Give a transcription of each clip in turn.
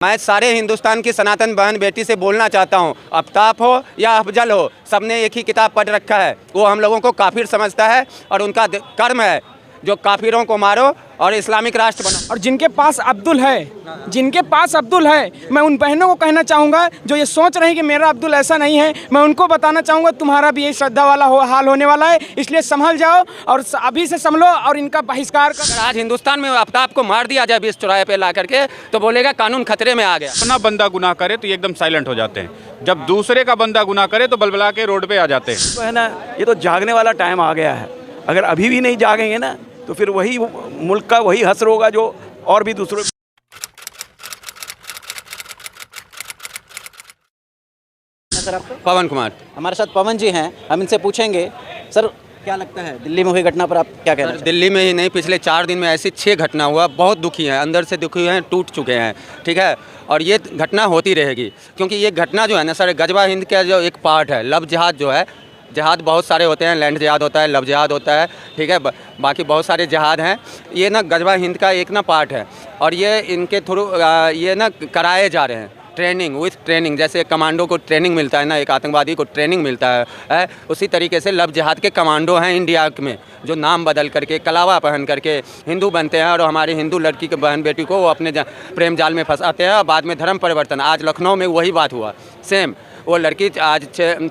मैं सारे हिंदुस्तान की सनातन बहन बेटी से बोलना चाहता हूँ, आफ्ताब हो या अफजल हो, सबने एक ही किताब पढ़ रखा है। वो हम लोगों को काफिर समझता है और उनका कर्म है जो काफिरों को मारो और इस्लामिक राष्ट्र बनाओ। और जिनके पास अब्दुल है, मैं उन बहनों को कहना चाहूँगा जो ये सोच रही कि मेरा अब्दुल ऐसा नहीं है, मैं उनको बताना चाहूँगा तुम्हारा भी यही श्रद्धा वाला हाल होने वाला है, इसलिए संभल जाओ और अभी से संभलो और इनका बहिष्कार कर। आज हिंदुस्तान में आफ्ताब को मार दिया जाए 20 चौराहे पे ला करके तो बोलेगा कानून खतरे में आ गया। अपना बंदा गुनाह करे तो ये एकदम साइलेंट हो जाते हैं, जब दूसरे का बंदा गुनाह करे तो बलबला के रोड पे आ जाते हैं। तो है ना, ये तो जागने वाला टाइम आ गया है। अगर अभी भी नहीं जागेंगे ना तो फिर वही मुल्क का वही हसर होगा जो और भी दूसरों। सर आपको पवन कुमार हमारे साथ पवन जी हैं, हम इनसे पूछेंगे सर क्या लगता है दिल्ली में हुई घटना पर आप क्या कहना चाहते दिल्ली में ही नहीं, पिछले 4 दिन में ऐसी 6 घटना हुआ, बहुत दुखी हैं, अंदर से दुखी हैं, टूट चुके हैं, ठीक है। और ये घटना होती रहेगी क्योंकि ये घटना जो है ना सर, गजवा हिंद का जो एक पार्ट है। लव जिहाद जो है, जिहाद बहुत सारे होते हैं, लैंड जिहाद होता है, लव जिहाद होता है, ठीक है, बाकी बहुत सारे जिहाद हैं। ये ना गजवा हिंद का एक ना पार्ट है और ये इनके थ्रू ये ना कराए जा रहे हैं, ट्रेनिंग विथ ट्रेनिंग। जैसे कमांडो को ट्रेनिंग मिलता है ना, एक आतंकवादी को ट्रेनिंग मिलता है, उसी तरीके से लव जिहाद के कमांडो हैं इंडिया में जो नाम बदल करके कलावा पहन करके हिंदू बनते हैं और हमारी हिंदू लड़की के बहन बेटी को वो अपने प्रेम जाल में फंसाते हैं और बाद में धर्म परिवर्तन। आज लखनऊ में वही बात हुआ सेम। वो लड़की आज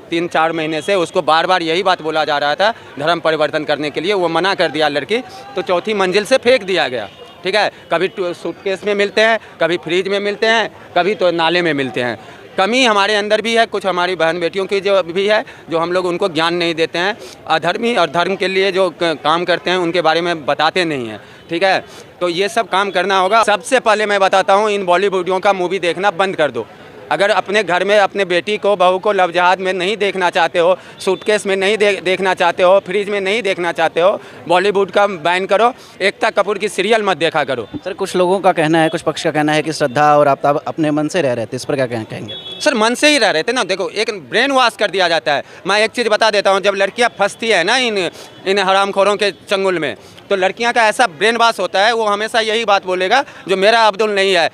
3-4 महीने से उसको बार बार यही बात बोला जा रहा था धर्म परिवर्तन करने के लिए, वो मना कर दिया लड़की, तो 4थी मंजिल से फेंक दिया गया, ठीक है। कभी सूटकेस में मिलते हैं, कभी फ्रिज में मिलते हैं, कभी तो नाले में मिलते हैं। कमी हमारे अंदर भी है, कुछ हमारी बहन बेटियों की जो भी है, जो हम लोग उनको ज्ञान नहीं देते हैं। अधर्मी और धर्म के लिए जो काम करते हैं उनके बारे में बताते नहीं हैं, ठीक है। तो ये सब काम करना होगा। सबसे पहले मैं बताता हूँ, इन बॉलीवुडियों का मूवी देखना बंद कर दो। अगर अपने घर में अपने बेटी को, बहू को लव जिहाद में नहीं देखना चाहते हो, सूटकेस में नहीं देखना चाहते हो, फ्रिज में नहीं देखना चाहते हो, बॉलीवुड का बैन करो, एकता कपूर की सीरियल मत देखा करो। सर कुछ लोगों का कहना है, कुछ पक्ष का कहना है कि श्रद्धा और आफ्ताब अपने मन से रह रहे थे, इस पर क्या कहेंगे? सर मन से ही रह रहे थे ना। देखो, एक ब्रेन वॉश कर दिया जाता है। मैं एक चीज़ बता देता हूँ, जब लड़कियाँ फंसती है ना इन हरामखोरों के चंगुल में, तो लड़कियाँ का ऐसा ब्रेन वॉश होता है, वो हमेशा यही बात बोलेगा जो मेरा अब्दुल नहीं है।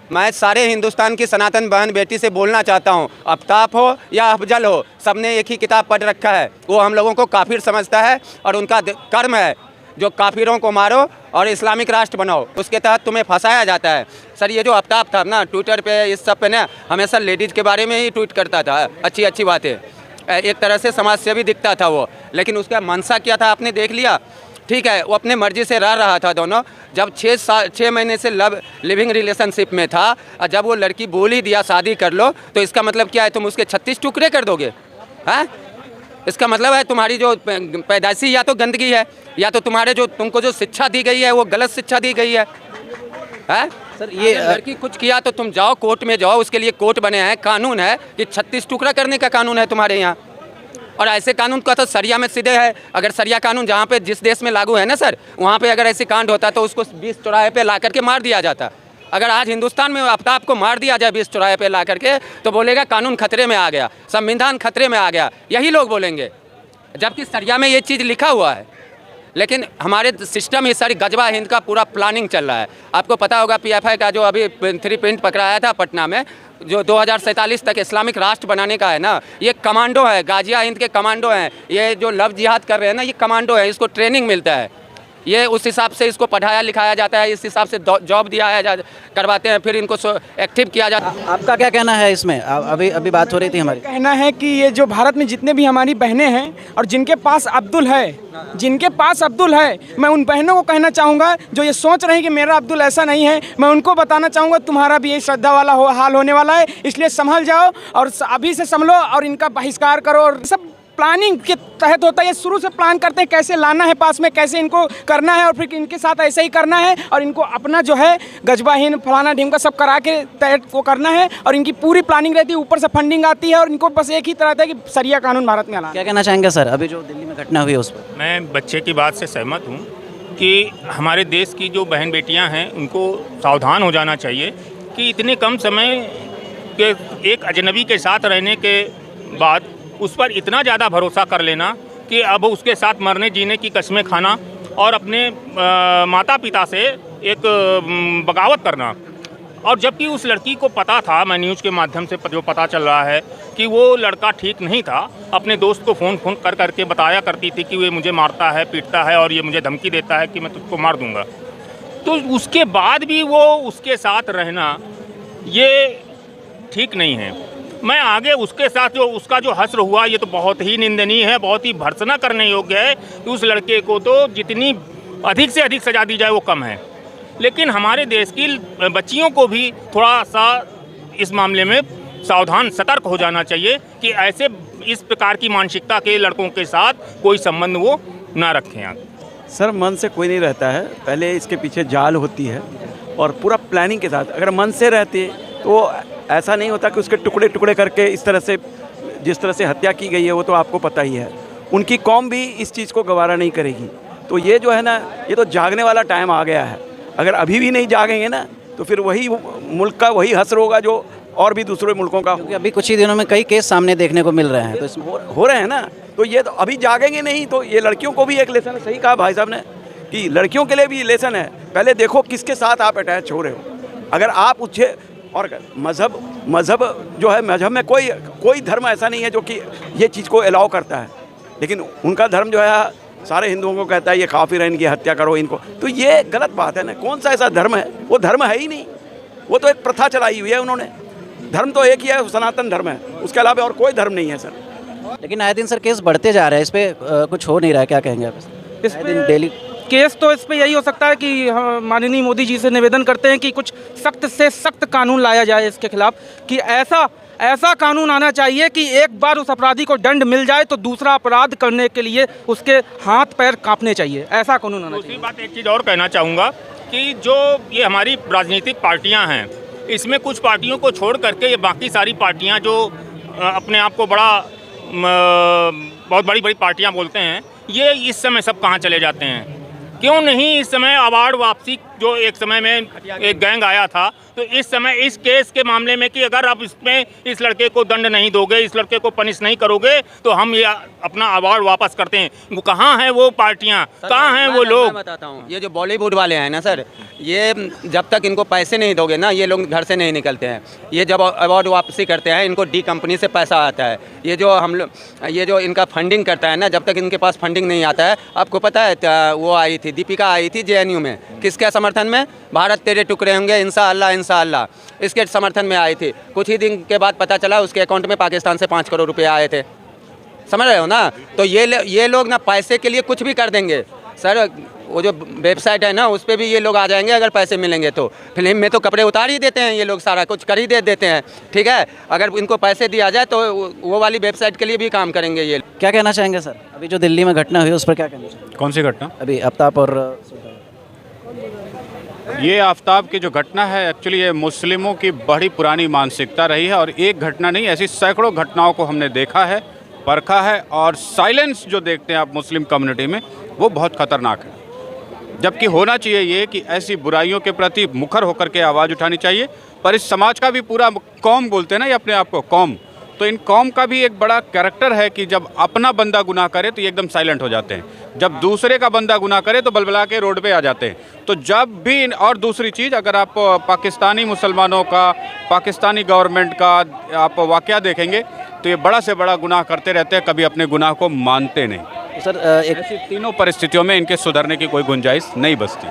मैं सारे हिंदुस्तान की सनातन बहन बेटी से बोलना चाहता हूँ, आफ्ताब हो या अफजल हो, सबने एक ही किताब पढ़ रखा है। वो हम लोगों को काफिर समझता है और उनका कर्म है जो काफिरों को मारो और इस्लामिक राष्ट्र बनाओ, उसके तहत तुम्हें फंसाया जाता है। सर ये जो आफ्ताब था ना, ट्विटर पे इस सब पे ना हमेशा लेडीज़ के बारे में ही ट्वीट करता था, अच्छी अच्छी बातें, एक तरह से समाज सेवी दिखता था वो, लेकिन उसका मनसा क्या था आपने देख लिया, ठीक है। वो अपने मर्जी से रह रहा था दोनों। जब 6 महीने से लिविंग रिलेशनशिप में था और जब वो लड़की बोल ही दिया शादी कर लो, तो इसका मतलब क्या है, तुम उसके 36 टुकड़े कर दोगे? हैं? इसका मतलब है तुम्हारी जो पैदाइशी या तो गंदगी है, या तो तुमको जो शिक्षा दी गई है वो गलत शिक्षा दी गई है। सर ये लड़की कुछ किया तो तुम जाओ कोर्ट में जाओ, उसके लिए कोर्ट बने हैं, कानून है कि 36 टुकड़ा करने का कानून है तुम्हारे यहाँ। और ऐसे कानून का तो सरिया में सीधे है। अगर सरिया कानून जहाँ पे जिस देश में लागू है ना सर, वहाँ पे अगर ऐसे कांड होता तो उसको 20 चौराहे पे ला करके मार दिया जाता। अगर आज हिंदुस्तान में आफ्ताब को मार दिया जाए 20 चौराहे पे ला करके, तो बोलेगा कानून खतरे में आ गया, संविधान खतरे में आ गया, यही लोग बोलेंगे, जबकि सरिया में ये चीज़ लिखा हुआ है। लेकिन हमारे सिस्टम ही सारी गजवा हिंद का पूरा प्लानिंग चल रहा है। आपको पता होगा PFI का जो अभी 3 प्रिंट पकड़ाया था पटना में, जो 2047 तक इस्लामिक राष्ट्र बनाने का है ना, ये कमांडो है, गाजिया हिंद के कमांडो हैं। ये जो लव जिहाद कर रहे हैं ना, ये कमांडो है, इसको ट्रेनिंग मिलता है। ये उस हिसाब से इसको पढ़ाया लिखाया जाता है, इस हिसाब से जॉब दिया करवाते हैं, फिर इनको एक्टिव किया जाता है। आपका क्या कहना है इसमें? अभी बात हो रही थी हमारी। कहना है कि ये जो भारत में जितने भी हमारी बहनें हैं और जिनके पास अब्दुल है, मैं उन बहनों को कहना चाहूँगा जो ये सोच रही कि मेरा अब्दुल ऐसा नहीं है, मैं उनको बताना चाहूँगा तुम्हारा भी यही श्रद्धा वाला हाल होने वाला है, इसलिए संभल जाओ और अभी से संभलो और इनका बहिष्कार करो। और सब प्लानिंग के तहत होता है, ये शुरू से प्लान करते हैं कैसे लाना है पास में, कैसे इनको करना है और फिर इनके साथ ऐसे ही करना है और इनको अपना जो है गजबाहीन फलाना ढीमका सब करा के तहत वो करना है। और इनकी पूरी प्लानिंग रहती है, ऊपर से फंडिंग आती है और इनको बस एक ही तरह था कि सरिया कानून भारत में लाना। क्या कहना चाहेंगे सर अभी जो दिल्ली में घटना हुई है उस पर? मैं बच्चे की बात से सहमत हूँ कि हमारे देश की जो बहन बेटियाँ हैं उनको सावधान हो जाना चाहिए कि इतने कम समय के एक अजनबी के साथ रहने के बाद उस पर इतना ज़्यादा भरोसा कर लेना कि अब उसके साथ मरने जीने की कस्में खाना और अपने माता पिता से एक बगावत करना और जबकि उस लड़की को पता था, मैं न्यूज़ के माध्यम से जो पता चल रहा है कि वो लड़का ठीक नहीं था, अपने दोस्त को फ़ोन कर करके बताया करती थी कि ये मुझे मारता है, पीटता है और ये मुझे धमकी देता है कि मैं तुझको मार दूंगा। तो उसके बाद भी वो उसके साथ रहना ये ठीक नहीं है। मैं आगे उसके साथ जो उसका जो हश्र हुआ ये तो बहुत ही निंदनीय है, बहुत ही भर्त्सना करने योग्य है कि उस लड़के को तो जितनी अधिक से अधिक सज़ा दी जाए वो कम है। लेकिन हमारे देश की बच्चियों को भी थोड़ा सा इस मामले में सावधान सतर्क हो जाना चाहिए कि ऐसे इस प्रकार की मानसिकता के लड़कों के साथ कोई संबंध वो ना रखें। सर मन से कोई नहीं रहता है, पहले इसके पीछे जाल होती है और पूरा प्लानिंग के साथ। अगर मन से रहते तो ऐसा नहीं होता कि उसके टुकड़े टुकड़े करके इस तरह से, जिस तरह से हत्या की गई है वो तो आपको पता ही है। उनकी कौम भी इस चीज़ को गवारा नहीं करेगी। तो ये जो है ना, ये तो जागने वाला टाइम आ गया है। अगर अभी भी नहीं जागेंगे ना तो फिर वही मुल्क का वही हश्र होगा जो और भी दूसरे मुल्कों का। क्योंकि अभी कुछ ही दिनों में कई केस सामने देखने को मिल रहे हैं, तो इसमें हो रहे हैं ना। तो ये तो अभी जागेंगे नहीं तो ये लड़कियों को भी एक लेसन है। सही कहा भाई साहब ने कि लड़कियों के लिए भी लेसन है। पहले देखो किसके साथ आप अटैच हो रहे हो। अगर आप उसे और मज़हब जो है, मज़हब में कोई धर्म ऐसा नहीं है जो कि ये चीज़ को अलाउ करता है, लेकिन उनका धर्म जो है सारे हिंदुओं को कहता है ये काफिर है, इनकी हत्या करो इनको। तो ये गलत बात है ना। कौन सा ऐसा धर्म है? वो धर्म है ही नहीं, वो तो एक प्रथा चलाई हुई है उन्होंने। धर्म तो एक ही है, सनातन धर्म है, उसके अलावा और कोई धर्म नहीं है सर। लेकिन आए दिन सर केस बढ़ते जा रहे हैं, इस पर कुछ हो नहीं रहा है, क्या कहेंगे आप? इस आए पे दिन डेली केस तो इस पे यही हो सकता है कि हम माननीय मोदी जी से निवेदन करते हैं कि कुछ सख्त से सख्त कानून लाया जाए इसके खिलाफ, कि ऐसा कानून आना चाहिए कि एक बार उस अपराधी को दंड मिल जाए तो दूसरा अपराध करने के लिए उसके हाथ पैर कांपने चाहिए। ऐसा कानून आना चाहिए। दूसरी बात एक चीज़ और कहना चाहूँगा कि जो ये हमारी राजनीतिक पार्टियां हैं, इसमें कुछ पार्टियों को छोड़ करके ये बाकी सारी पार्टियां जो अपने आप को बहुत बड़ी बड़ी पार्टियां बोलते हैं, ये इस समय सब कहाँ चले जाते हैं? क्यों नहीं इस समय अवार्ड वापसी जो एक समय में एक गैंग आया था, तो इस समय इस केस के मामले में कि अगर आप इसमें इस लड़के को दंड नहीं दोगे, इस लड़के को पनिश नहीं करोगे तो हम ये अपना अवार्ड वापस करते हैं। वो कहाँ हैं वो पार्टियां, कहाँ हैं वो लोग? मैं बताता हूँ, ये जो बॉलीवुड वाले हैं ना सर, ये जब तक इनको पैसे नहीं दोगे ना, ये लोग घर से नहीं निकलते हैं। ये जब अवार्ड वापसी करते हैं, इनको डी कंपनी से पैसा आता है। ये जो इनका फंडिंग करता है ना, जब तक इनके पास फंडिंग नहीं आता है, आपको पता है वो आई थी, दीपिका आई थी JNU में, किसके समर्थन में? भारत तेरे टुकड़े होंगे इंशाअल्लाह इंशाअल्लाह, इसके समर्थन में आई थी। कुछ ही दिन के बाद पता चला उसके अकाउंट में पाकिस्तान से 5 करोड़ रुपए आए थे। समझ रहे हो ना? तो ये लोग ना पैसे के लिए कुछ भी कर देंगे सर। वो जो वेबसाइट है ना, उस पर भी ये लोग आ जाएंगे अगर पैसे मिलेंगे तो। फिल्म में तो कपड़े उतार ही देते हैं ये लोग, सारा कुछ कर ही देते हैं। ठीक है, अगर इनको पैसे दिया जाए तो वो वाली वेबसाइट के लिए भी काम करेंगे ये। क्या कहना चाहेंगे सर? अभी जो दिल्ली में घटना हुई उस पर क्या कहना चाहेंगे? कौन सी घटना? अभी आफ्ताब और ये आफ्ताब की जो घटना है, एक्चुअली ये मुस्लिमों की बड़ी पुरानी मानसिकता रही है और एक घटना नहीं, ऐसी सैकड़ों घटनाओं को हमने देखा है, परखा है। और साइलेंस जो देखते हैं आप मुस्लिम कम्युनिटी में, वो बहुत ख़तरनाक है। जबकि होना चाहिए ये कि ऐसी बुराइयों के प्रति मुखर होकर के आवाज़ उठानी चाहिए। पर इस समाज का भी पूरा कौम बोलते हैं ना ये अपने आप को कौम, तो इन कौम का भी एक बड़ा कैरेक्टर है कि जब अपना बंदा गुनाह करे तो ये एकदम साइलेंट हो जाते हैं, जब दूसरे का बंदा गुनाह करे तो बलबला के रोड पे आ जाते हैं। तो जब भी, और दूसरी चीज़, अगर आप पाकिस्तानी मुसलमानों का, पाकिस्तानी गवर्नमेंट का आप वाक़या देखेंगे तो ये बड़ा से बड़ा गुनाह करते रहते हैं, कभी अपने गुनाह को मानते नहीं। सर ऐसी तीनों परिस्थितियों में इनके सुधरने की कोई गुंजाइश नहीं बचती।